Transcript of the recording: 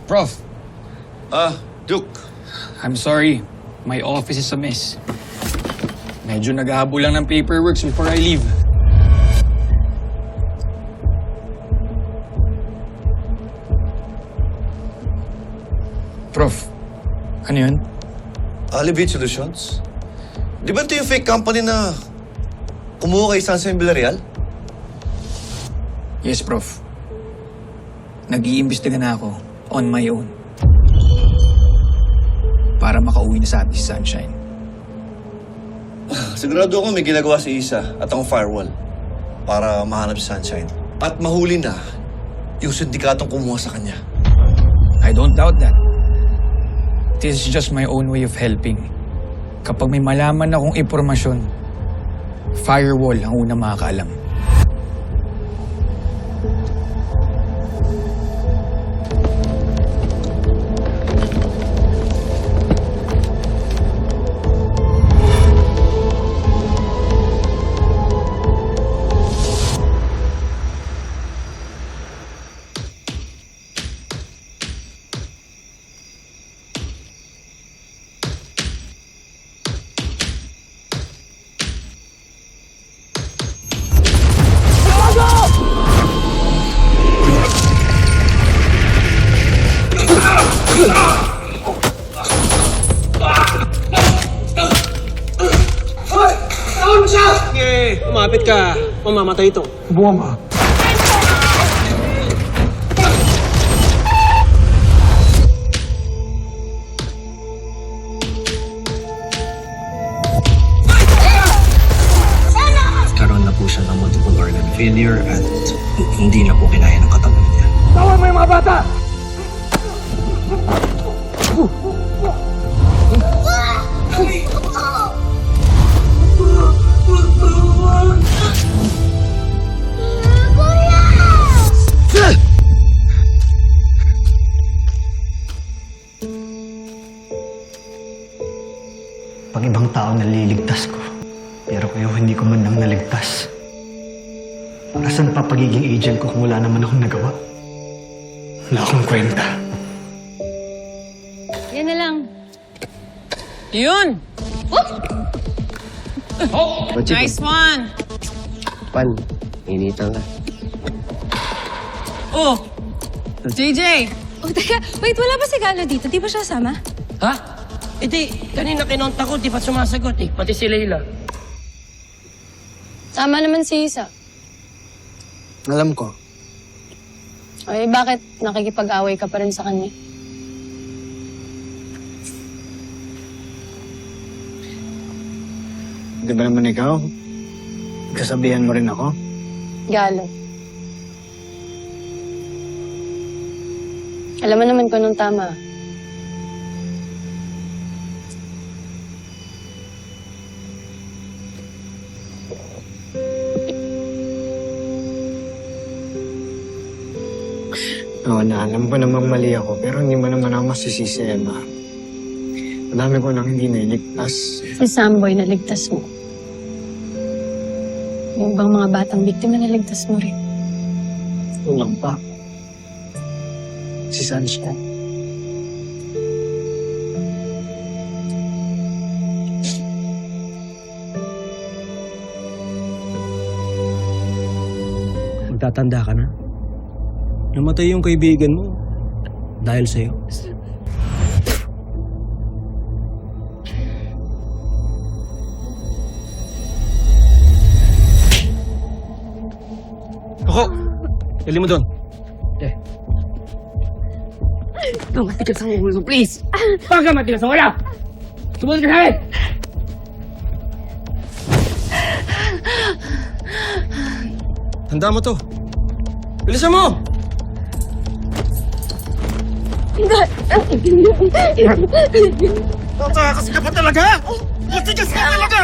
Prof, Duke. I'm sorry. My office is a mess. Medyo naghahabol lang ng paperworks before I leave. Prof, ano yun? Elevate Solutions? Di ba ito yung fake company na kumuha kay Sunshine Villarreal? Yes, Prof. Nag-iimbestiga na ako on my own para makauwi na sa atin si Sunshine. Sigurado ako may ginagawa si Isa at ang firewall para mahanap si Sunshine. At mahuli na yung sindikatong kumuha sa kanya. I don't doubt that. This is just my own way of helping. Kapag may malaman akong impormasyon, firewall ang unang makakaalam. Sige, umapit ka. Mamamatay ito. Buwama. Karoon na po siya ng multiple organ failure at hindi na po kinaya ng katawan niya. Tawan mo yung mga bata! Pag ibang tao naliligtas ko, pero kayo hindi ko man lang naligtas. Asan pa pagiging agent ko kung wala naman akong nagawa? Wala akong kwenta. Yan na lang. Yun! Oh! Nice one! Pan, initan ka. Oh! JJ! Oh, teka. Wait, wala ba si Galo dito? Di ba siya sama? Ha? Eh di, kanina kinonta ko, di pa sumasagot eh. Pati si Leila. Sama naman si Isa. Alam ko. Ay, bakit nakikipag-away ka pa rin sa kanya? Di ba naman ikaw? Kasabihan mo rin ako? Galo. Alam mo naman kung anong tama. Oo na, alam ko namang mali ako, pero hindi mo naman ako masisisi, Emma. Madami ko nang hindi nailigtas. Si Samboy naligtas mo. Yung bang mga batang biktima naligtas mo rin. Ulang pa. Si Sunshine. Magtatanda ka na. Namatay yung kaibigan mo dahil sa'yo. Ako! Dali mo doon. Ikaw, matigas ang ulo, please. Baka matigas ang ulo! Sumunod ka sa akin! Handa mo to. Bilisan mo! Tatakas ka pa talaga! Matigas ka talaga!